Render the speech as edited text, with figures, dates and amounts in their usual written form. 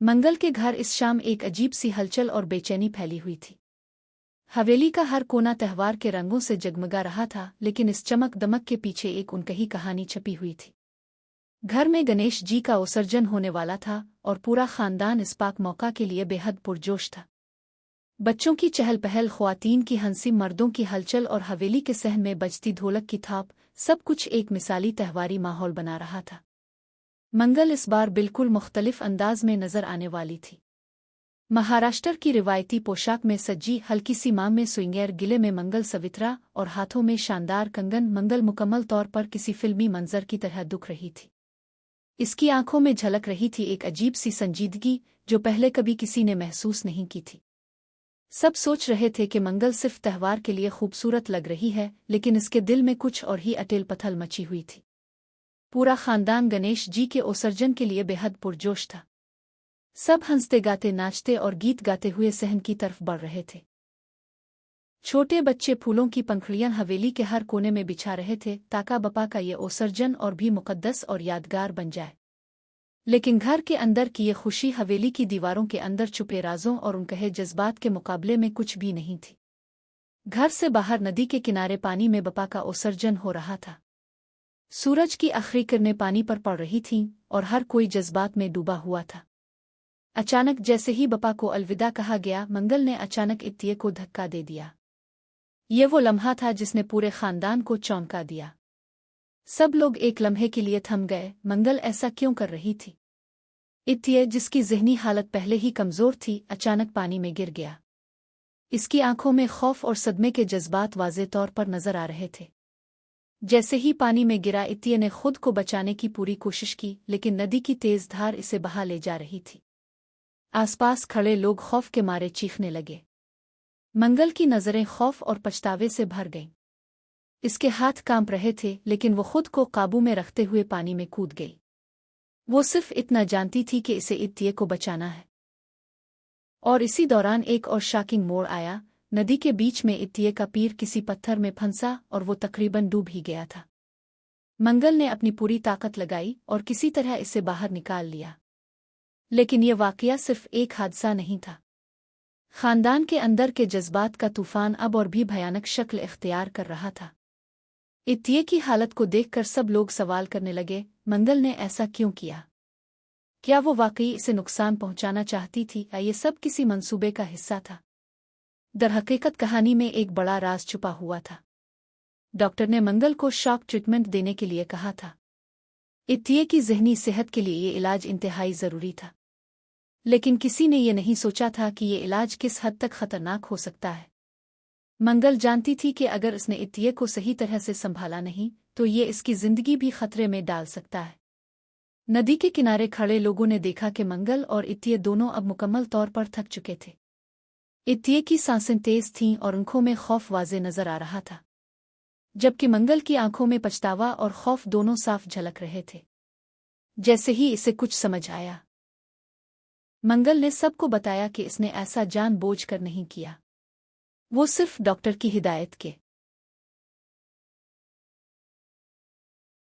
मंगल के घर इस शाम एक अजीब सी हलचल और बेचैनी फैली हुई थी। हवेली का हर कोना त्योहार के रंगों से जगमगा रहा था, लेकिन इस चमक दमक के पीछे एक उनकही कहानी छपी हुई थी। घर में गणेश जी का विसर्जन होने वाला था और पूरा खानदान इस पाक मौका के लिए बेहद पुरजोश था। बच्चों की चहल पहल, ख्वातीन की हंसी, मर्दों की हलचल और हवेली के सहन में बजती ढोलक की थाप, सब कुछ एक मिसाली त्योहारी माहौल बना रहा था। मंगल इस बार बिल्कुल मुख्तलिफ अंदाज में नजर आने वाली थी। महाराष्ट्र की रिवायती पोशाक में सजी, हल्की सी मांग में स्विंगर, गिले में मंगल सवित्रा और हाथों में शानदार कंगन, मंगल मुकम्मल तौर पर किसी फिल्मी मंजर की तरह दिख रही थी। इसकी आंखों में झलक रही थी एक अजीब सी संजीदगी जो पहले कभी किसी ने महसूस नहीं की थी। सब सोच रहे थे कि मंगल सिर्फ त्योहार के लिए खूबसूरत लग रही है, लेकिन इसके दिल में कुछ और ही अटेल पथल मची हुई थी। पूरा खानदान गणेश जी के विसर्जन के लिए बेहद पुरजोश था। सब हंसते गाते, नाचते और गीत गाते हुए सहन की तरफ बढ़ रहे थे। छोटे बच्चे फूलों की पंखुड़ियां हवेली के हर कोने में बिछा रहे थे ताकि बप्पा का ये विसर्जन और भी मुकद्दस और यादगार बन जाए। लेकिन घर के अंदर की ये खुशी हवेली की दीवारों के अंदर छुपे राजों और उनके जज्बात के मुकाबले में कुछ भी नहीं थी। घर से बाहर नदी के किनारे पानी में बप्पा का विसर्जन हो रहा था। सूरज की आखिरी किरणें पानी पर पड़ रही थीं और हर कोई जज्बात में डूबा हुआ था। अचानक जैसे ही बप्पा को अलविदा कहा गया, मंगल ने अचानक इत्तिए को धक्का दे दिया। ये वो लम्हा था जिसने पूरे खानदान को चौंका दिया। सब लोग एक लम्हे के लिए थम गए। मंगल ऐसा क्यों कर रही थी? इत्तिए, जिसकी ज़हनी हालत पहले ही कमज़ोर थी, अचानक पानी में गिर गया। इसकी आंखों में खौफ और सदमे के जज्बात वाज़े तौर पर नजर आ रहे थे। जैसे ही पानी में गिरा, इत्तिए ने खुद को बचाने की पूरी कोशिश की, लेकिन नदी की तेज धार इसे बहा ले जा रही थी। आसपास खड़े लोग खौफ के मारे चीखने लगे। मंगल की नज़रें खौफ और पछतावे से भर गईं। इसके हाथ कांप रहे थे, लेकिन वो खुद को काबू में रखते हुए पानी में कूद गई। वो सिर्फ इतना जानती थी कि इसे इत्तिए को बचाना है। और इसी दौरान एक और शॉकिंग मोड़ आया। नदी के बीच में इत्तिए का पीर किसी पत्थर में फंसा और वो तकरीबन डूब ही गया था। मंगल ने अपनी पूरी ताकत लगाई और किसी तरह इसे बाहर निकाल लिया। लेकिन ये वाकया सिर्फ एक हादसा नहीं था। खानदान के अंदर के जज्बात का तूफान अब और भी भयानक शक्ल इख्तियार कर रहा था। इत्तिए की हालत को देखकर सब लोग सवाल करने लगे, मंगल ने ऐसा क्यों किया? क्या वो वाकई इसे नुकसान पहुंचाना चाहती थी या ये सब किसी मंसूबे का हिस्सा था? दरहकीकत कहानी में एक बड़ा राज छुपा हुआ था। डॉक्टर ने मंगल को शॉक ट्रीटमेंट देने के लिए कहा था। इत्तिए की ज़हनी सेहत के लिए ये इलाज इंतहाई ज़रूरी था, लेकिन किसी ने ये नहीं सोचा था कि ये इलाज किस हद तक खतरनाक हो सकता है। मंगल जानती थी कि अगर उसने इत्तिए को सही तरह से संभाला नहीं तो ये इसकी जिंदगी भी खतरे में डाल सकता है। नदी के किनारे खड़े लोगों ने देखा कि मंगल और इत्तिए दोनों अब मुकम्मल तौर पर थक चुके थे। इत्तिए की सांसें तेज थीं और आंखों में खौफ वाज़े नजर आ रहा था, जबकि मंगल की आंखों में पछतावा और खौफ दोनों साफ झलक रहे थे। जैसे ही इसे कुछ समझ आया, मंगल ने सबको बताया कि इसने ऐसा जानबूझकर नहीं किया। वो सिर्फ डॉक्टर की हिदायत के